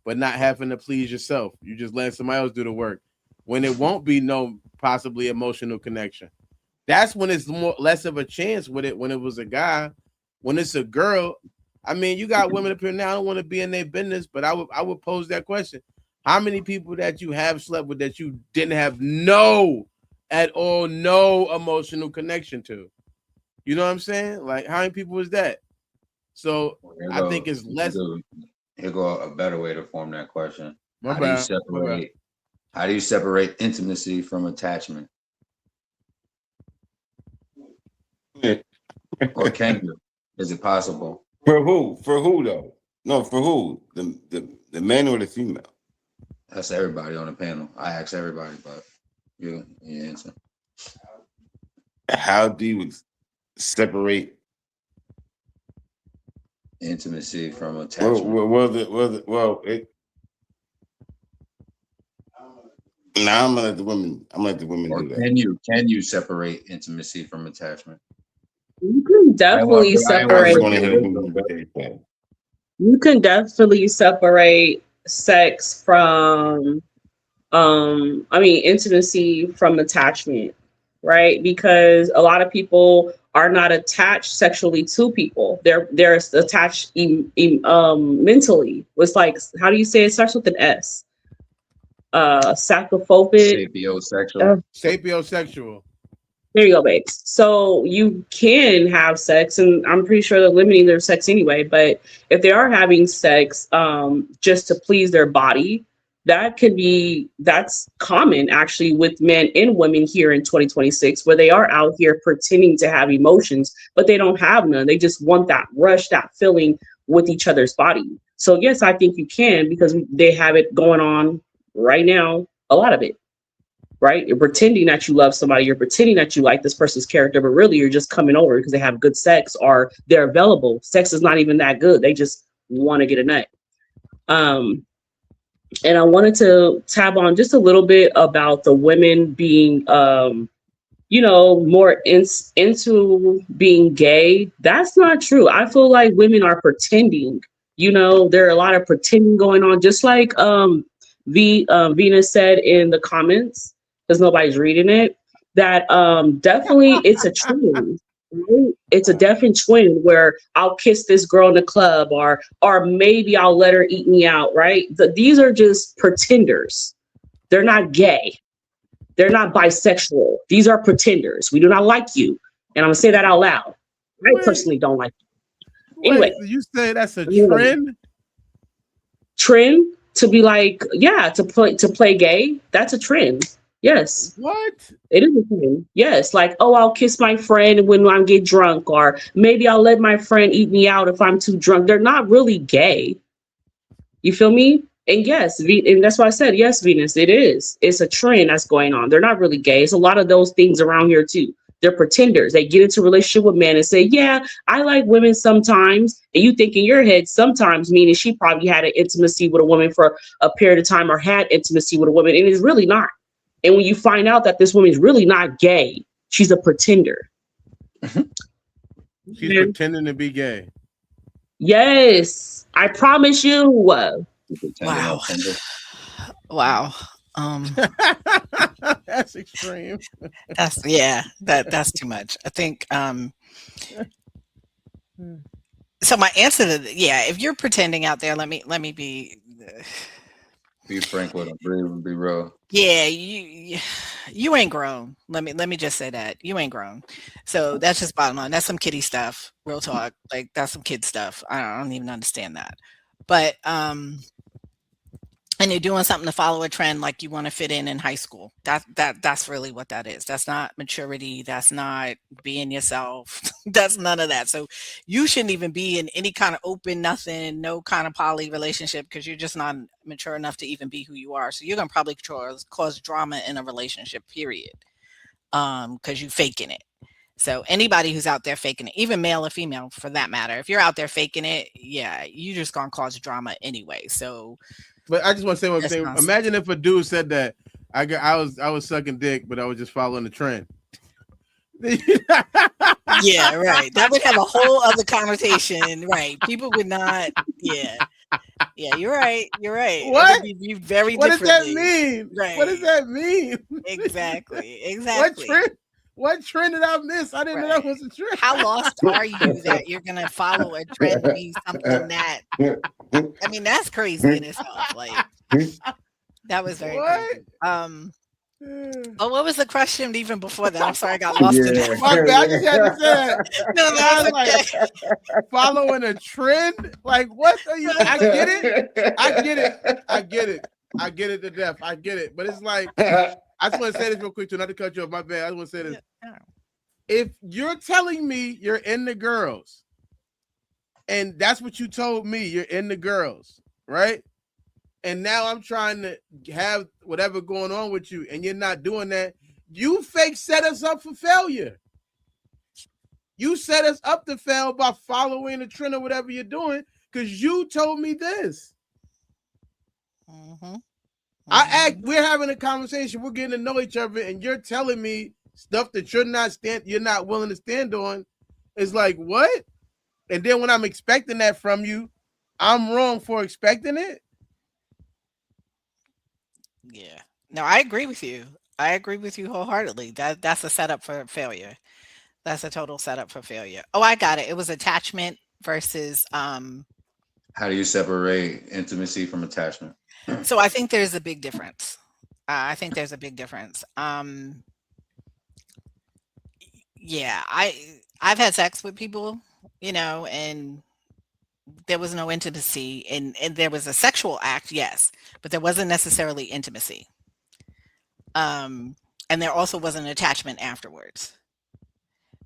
but not having to please yourself. You just let somebody else do the work. When it won't be no possibly emotional connection. That's when it's less of a chance with it when it was a guy. When it's a girl, I mean, you got women up here now. I don't want to be in their business, but I would pose that question. How many people that you have slept with that you didn't have no emotional connection to? You know what I'm saying? Like, how many people is that? So I think it's less. Here go a better way to form that question. My bad. How do you separate intimacy from attachment? Or can you? Is it possible? For who? For who though? No, for who? The man or the female? That's everybody on the panel. I asked everybody, but you answer. How do you separate intimacy from attachment? I'm gonna let the women. I'm gonna let the women do that. Can you separate intimacy from attachment? You can definitely separate. You can definitely separate sex from, intimacy from attachment, right? Because a lot of people are not attached sexually to people. They're attached mentally. It's like, how do you say it? Starts with an S. Sapophobic. Sapiosexual. There you go, babes. So you can have sex, and I'm pretty sure they're limiting their sex anyway. But if they are having sex just to please their body, that's common actually with men and women here in 2026, where they are out here pretending to have emotions, but they don't have none. They just want that rush, that feeling with each other's body. So yes, I think you can, because they have it going on right now, a lot of it. Right? You're pretending that you love somebody. You're pretending that you like this person's character, but really you're just coming over because they have good sex or they're available. Sex is not even that good. They just want to get a nut. And I wanted to tab on just a little bit about the women being, more into being gay. That's not true. I feel like women are pretending. There are a lot of pretending going on, just like Venus said in the comments, because nobody's reading it, that definitely it's a trend. Right? It's a definite trend where I'll kiss this girl in the club, or maybe I'll let her eat me out, right? These are just pretenders. They're not gay. They're not bisexual. These are pretenders. We do not like you. And I'm going to say that out loud. I personally don't like you. Anyway. You say that's a trend? Trend to be like, yeah, to play gay. That's a trend. Yes. What? It is a thing. Yes. Like, oh, I'll kiss my friend when I get drunk, or maybe I'll let my friend eat me out if I'm too drunk. They're not really gay. You feel me? And yes, and that's why I said, yes, Venus, it is. It's a trend that's going on. They're not really gay. It's a lot of those things around here too. They're pretenders. They get into a relationship with men and say, yeah, I like women sometimes. And you think in your head, sometimes, meaning she probably had an intimacy with a woman for a period of time, or had intimacy with a woman, and it's really not. And when you find out that this woman is really not gay, she's a pretender. She's pretending to be gay. Yes, I promise you. Wow. Wow. That's extreme. That's too much. I think so my answer to if you're pretending out there, let me be frank with them, be real. Yeah, you ain't grown. Let me just say that. You ain't grown. So that's just bottom line. That's some kiddie stuff. Real talk. Like, that's some kid stuff. I don't even understand that. But and you're doing something to follow a trend, like you want to fit in high school. That's really what that is. That's not maturity. That's not being yourself. That's none of that. So you shouldn't even be in any kind of open, nothing, no kind of poly relationship, because you're just not mature enough to even be who you are. So you're gonna probably cause drama in a relationship, period. Because you faking it. So anybody who's out there faking it, even male or female for that matter, if you're out there faking it, you just gonna cause drama anyway. So. But I just want to say one thing. Imagine if a dude said that I was sucking dick, but I was just following the trend. Yeah, right. That would have a whole other connotation, right? People would not. Yeah, Yeah, you're right. You're right. It What? would be viewed very What does that differently. mean? What does Right. that mean? Exactly. What Exactly. trend? What trend did I miss? I didn't know that Right. was a trend. How lost are you that you're gonna follow a trend to be something that I mean, that's crazy in itself. Like that was very What? crazy. Oh, what was the question even before that? I'm sorry, I got lost in Yeah. that. My bad. I just had to say that. No, I that's was like okay. following a trend. Like, what are you? I get it. I get it. I get it. I get it to death. I get it. But it's like, I just want to say this real quick too, not to cut you off. My bad. I just want to say this. Yeah. If you're telling me you're into girls, and that's what you told me, you're into girls, right? And now I'm trying to have whatever going on with you, and you're not doing that. You fake set us up for failure. You set us up to fail by following the trend or whatever you're doing because you told me this. Mm-hmm. We're having a conversation, we're getting to know each other, and you're telling me stuff that you're not willing to stand on. It's like, what? And then when I'm expecting that from you, I'm wrong for expecting it. Yeah. No, I agree with you. I agree with you wholeheartedly. That's a setup for failure. That's a total setup for failure. Oh, I got it. It was attachment versus How do you separate intimacy from attachment? so I think there's a big difference. I think there's a big difference. Yeah, I've had sex with people, and there was no intimacy and there was a sexual act, yes, but there wasn't necessarily intimacy. And there also wasn't attachment afterwards.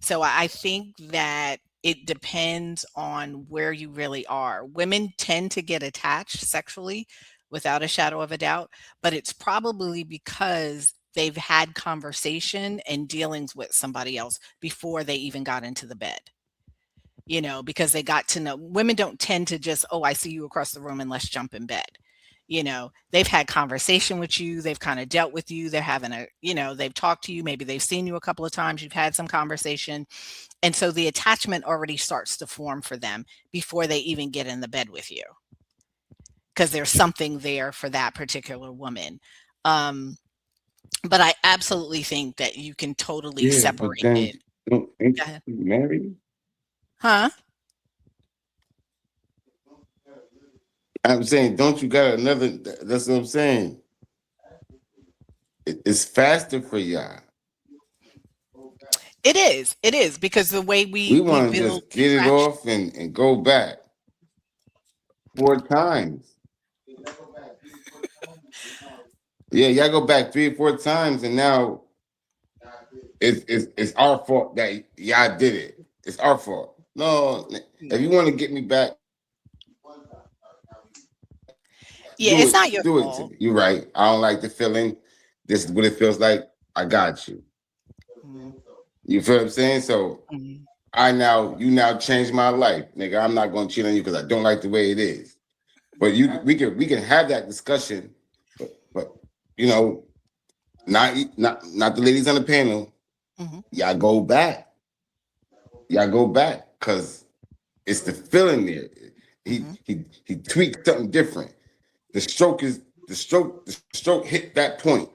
So I think that it depends on where you really are. Women tend to get attached sexually without a shadow of a doubt, but it's probably because they've had conversation and dealings with somebody else before they even got into the bed. Because they got to know women don't tend to just, oh, I see you across the room and let's jump in bed. They've had conversation with you, they've kind of dealt with you, they're having they've talked to you, maybe they've seen you a couple of times, you've had some conversation. And so the attachment already starts to form for them before they even get in the bed with you. Because there's something there for that particular woman. But I absolutely think that you can totally Yeah, but separate then it. ain't Go ahead. you married? Huh? I'm saying, don't you got another? That's what I'm saying. It's faster for y'all. It is because the way We we want to build just get it attraction. off and go back 4 times. Yeah, y'all go back 3 or 4 times, and now it's our fault that y'all did it. It's our fault. No, if you want to get me back, Yeah, it's not your do it to fault. me. You're right. I don't like the feeling. This is what it feels like. I got you. Mhm. You feel what I'm saying? So Mhm. you now changed my life, nigga. I'm not gonna cheat on you because I don't like the way it is. But we can have that discussion, but not the ladies on the panel. Mhm. Y'all go back. Because it's the feeling there. He Mhm. he tweaked something different. The stroke hit that point.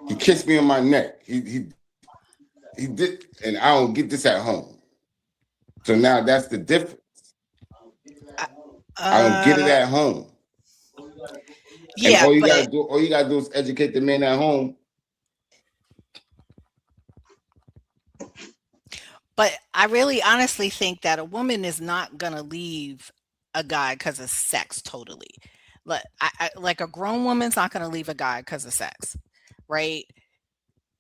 He kissed me on my neck. He did, and I don't get this at home. So now that's the difference. I don't get it Uh, at home. And yeah, but all you gotta do is educate the man at home. I really honestly think that a woman is not gonna leave a guy because of sex totally. Like a grown woman's not gonna leave a guy because of sex, right?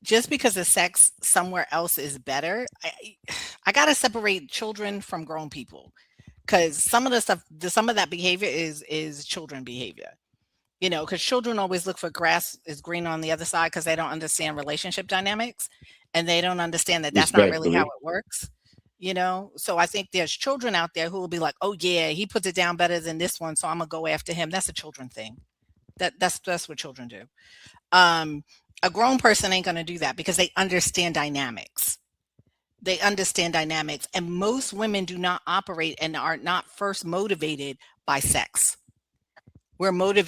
Just because the sex somewhere else is better, I gotta separate children from grown people because some of that behavior is children behavior. Because children always look for grass is green on the other side because they don't understand relationship dynamics and they don't understand that that's not really how Respectfully. it works. So I think there's children out there who will be like, oh yeah, he puts it down better than this one, so I'm gonna go after him. That's a children thing. That's what children do. Um, a grown person ain't gonna do that because they understand dynamics. They understand dynamics, and most women do not operate and are not first motivated by sex. We're motivated